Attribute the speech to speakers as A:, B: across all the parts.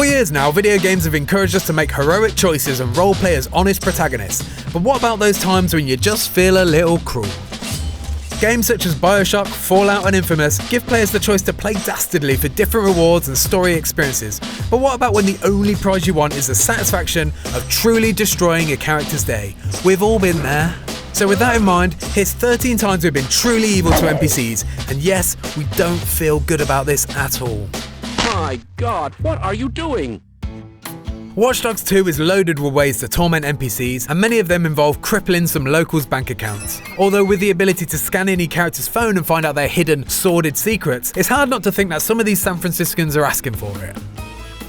A: For years now, video games have encouraged us to make heroic choices and roleplay as honest protagonists. But what about those times when you just feel a little cruel? Games such as Bioshock, Fallout and Infamous give players the choice to play dastardly for different rewards and story experiences. But what about when the only prize you want is the satisfaction of truly destroying a character's day? We've all been there. So with that in mind, here's 13 times we've been truly evil to NPCs, and yes, we don't feel good about this at all.
B: My God, what are you doing?
A: Watch Dogs 2 is loaded with ways to torment NPCs, and many of them involve crippling some locals' bank accounts. Although with the ability to scan any character's phone and find out their hidden, sordid secrets, it's hard not to think that some of these San Franciscans are asking for it.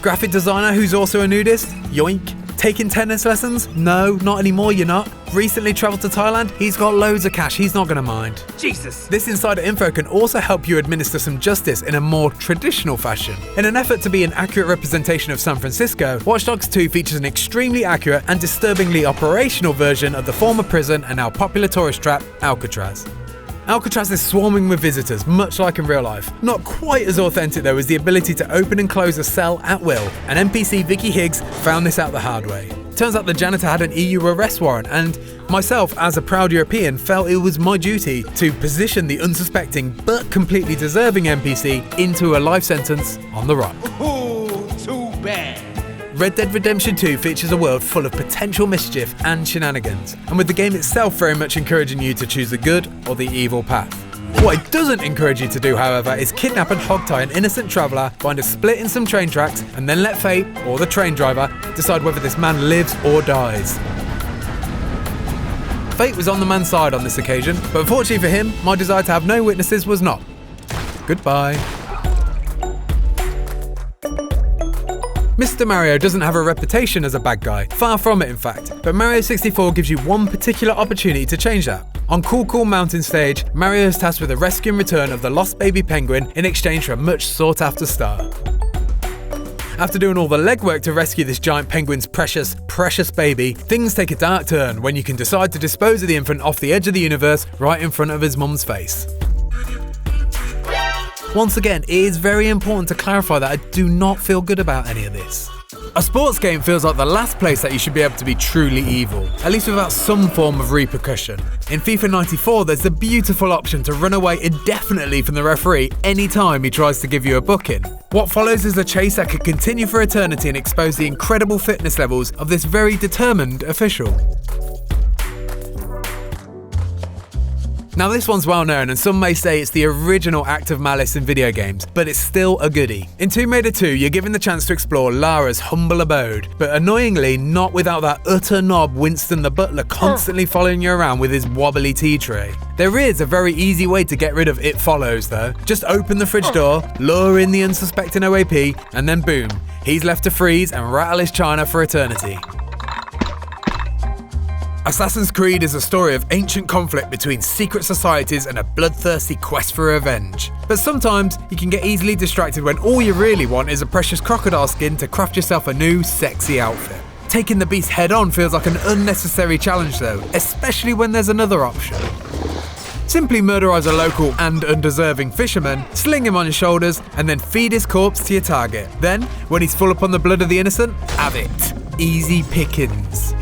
A: Graphic designer who's also a nudist? Yoink. Taking tennis lessons? No, not anymore, you're not. Recently travelled to Thailand? He's got loads of cash, he's not gonna mind.
B: Jesus!
A: This insider info can also help you administer some justice in a more traditional fashion. In an effort to be an accurate representation of San Francisco, Watch Dogs 2 features an extremely accurate and disturbingly operational version of the former prison and now popular tourist trap, Alcatraz. Alcatraz is swarming with visitors, much like in real life. Not quite as authentic though as the ability to open and close a cell at will, and NPC Vicky Higgs found this out the hard way. Turns out the janitor had an EU arrest warrant, and myself, as a proud European, felt it was my duty to position the unsuspecting but completely deserving NPC into a life sentence on the run.
B: Ooh, too bad.
A: Red Dead Redemption 2 features a world full of potential mischief and shenanigans, and with the game itself very much encouraging you to choose the good or the evil path. What it doesn't encourage you to do, however, is kidnap and hogtie an innocent traveller, find a split in some train tracks, and then let fate, or the train driver, decide whether this man lives or dies. Fate was on the man's side on this occasion, but unfortunately for him, my desire to have no witnesses was not. Goodbye. Mr. Mario doesn't have a reputation as a bad guy, far from it in fact, but Mario 64 gives you one particular opportunity to change that. On Cool Mountain stage, Mario is tasked with the rescue and return of the lost baby penguin in exchange for a much sought after star. After doing all the legwork to rescue this giant penguin's precious baby, things take a dark turn when you can decide to dispose of the infant off the edge of the universe right in front of his mum's face. Once again, it is very important to clarify that I do not feel good about any of this. A sports game feels like the last place that you should be able to be truly evil, at least without some form of repercussion. In FIFA 94, there's the beautiful option to run away indefinitely from the referee anytime he tries to give you a booking. What follows is a chase that could continue for eternity and expose the incredible fitness levels of this very determined official. Now this one's well known, and some may say it's the original act of malice in video games, but it's still a goodie. In Tomb Raider 2, you're given the chance to explore Lara's humble abode, but annoyingly not without that utter knob Winston the butler constantly following you around with his wobbly tea tray. There is a very easy way to get rid of It Follows though. Just open the fridge door, lure in the unsuspecting OAP, and then boom, he's left to freeze and rattle his china for eternity. Assassin's Creed is a story of ancient conflict between secret societies and a bloodthirsty quest for revenge. But sometimes you can get easily distracted when all you really want is a precious crocodile skin to craft yourself a new, sexy outfit. Taking the beast head on feels like an unnecessary challenge though, especially when there's another option. Simply murderize a local and undeserving fisherman, sling him on your shoulders, and then feed his corpse to your target. Then, when he's full up on the blood of the innocent, have it. Easy pickings.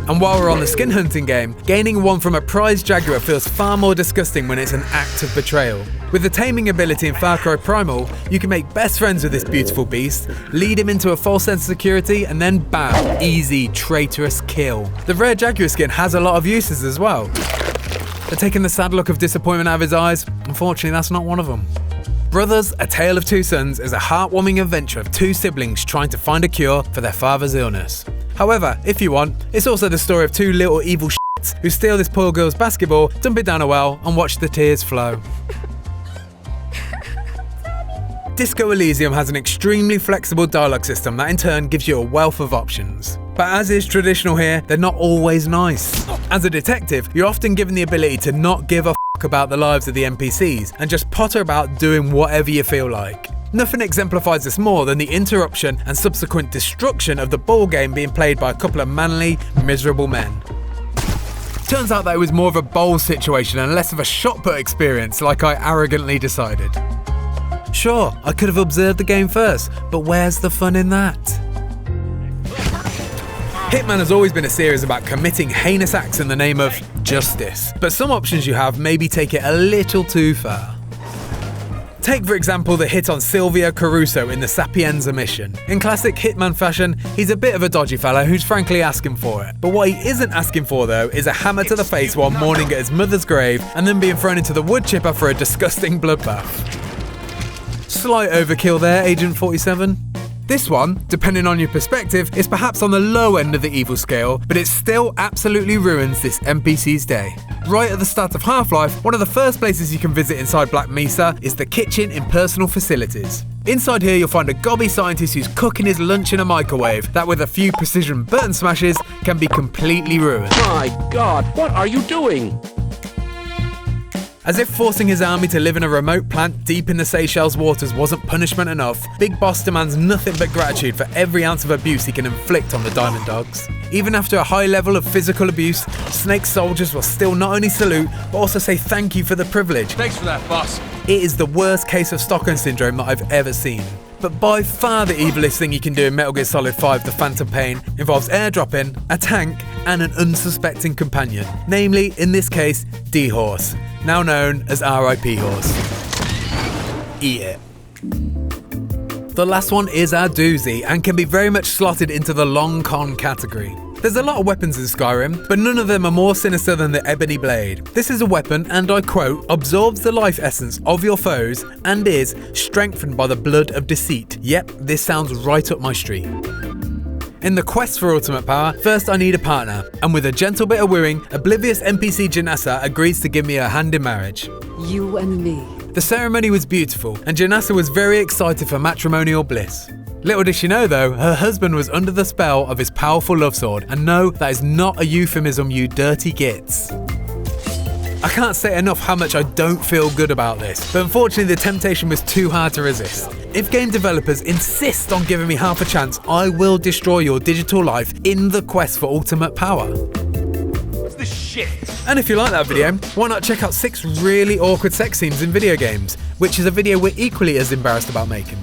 A: And while we're on the skin hunting game, gaining one from a prize jaguar feels far more disgusting when it's an act of betrayal. With the taming ability in Far Cry Primal, you can make best friends with this beautiful beast, lead him into a false sense of security, and then bam, easy, traitorous kill. The rare jaguar skin has a lot of uses as well. But taking the sad look of disappointment out of his eyes, unfortunately that's not one of them. Brothers, A Tale of Two Sons is a heartwarming adventure of two siblings trying to find a cure for their father's illness. However, if you want, it's also the story of two little evil shits who steal this poor girl's basketball, dump it down a well, and watch the tears flow. Disco Elysium has an extremely flexible dialogue system that in turn gives you a wealth of options. But as is traditional here, they're not always nice. As a detective, you're often given the ability to not give a f**k about the lives of the NPCs and just potter about doing whatever you feel like. Nothing exemplifies this more than the interruption and subsequent destruction of the ball game being played by a couple of manly, miserable men. Turns out that it was more of a bowl situation and less of a shot put experience, like I arrogantly decided. Sure, I could have observed the game first, but where's the fun in that? Hitman has always been a series about committing heinous acts in the name of justice, but some options you have maybe take it a little too far. Take for example the hit on Silvio Caruso in the Sapienza mission. In classic Hitman fashion, he's a bit of a dodgy fella who's frankly asking for it. But what he isn't asking for though is a hammer to the face while mourning at his mother's grave and then being thrown into the wood chipper for a disgusting bloodbath. Slight overkill there, Agent 47. This one, depending on your perspective, is perhaps on the low end of the evil scale, but it still absolutely ruins this NPC's day. Right at the start of Half-Life, one of the first places you can visit inside Black Mesa is the kitchen in Personal Facilities. Inside here you'll find a gobby scientist who's cooking his lunch in a microwave that with a few precision button smashes can be completely ruined.
B: My God, what are you doing?
A: As if forcing his army to live in a remote plant deep in the Seychelles waters wasn't punishment enough, Big Boss demands nothing but gratitude for every ounce of abuse he can inflict on the Diamond Dogs. Even after a high level of physical abuse, Snake's soldiers will still not only salute, but also say thank you for the privilege.
C: Thanks for that, boss.
A: It is the worst case of Stockholm Syndrome that I've ever seen. But by far the evilest thing you can do in Metal Gear Solid 5 The Phantom Pain involves airdropping, a tank, and an unsuspecting companion. Namely, in this case, D-Horse, now known as RIP Horse. Eat it. The last one is our doozy and can be very much slotted into the long con category. There's a lot of weapons in Skyrim, but none of them are more sinister than the Ebony Blade. This is a weapon, and I quote, absorbs the life essence of your foes and is strengthened by the blood of deceit. Yep, this sounds right up my street. In the quest for ultimate power, first I need a partner, and with a gentle bit of wooing, oblivious NPC Janassa agrees to give me her hand in marriage.
D: You and me.
A: The ceremony was beautiful, and Janassa was very excited for matrimonial bliss. Little did she know though, her husband was under the spell of his powerful love sword, and no, that is not a euphemism, you dirty gits. I can't say enough how much I don't feel good about this, but unfortunately the temptation was too hard to resist. If game developers insist on giving me half a chance, I will destroy your digital life in the quest for ultimate power.
C: What's this shit?
A: And if you like that video, why not check out 6 really awkward sex scenes in video games, which is a video we're equally as embarrassed about making.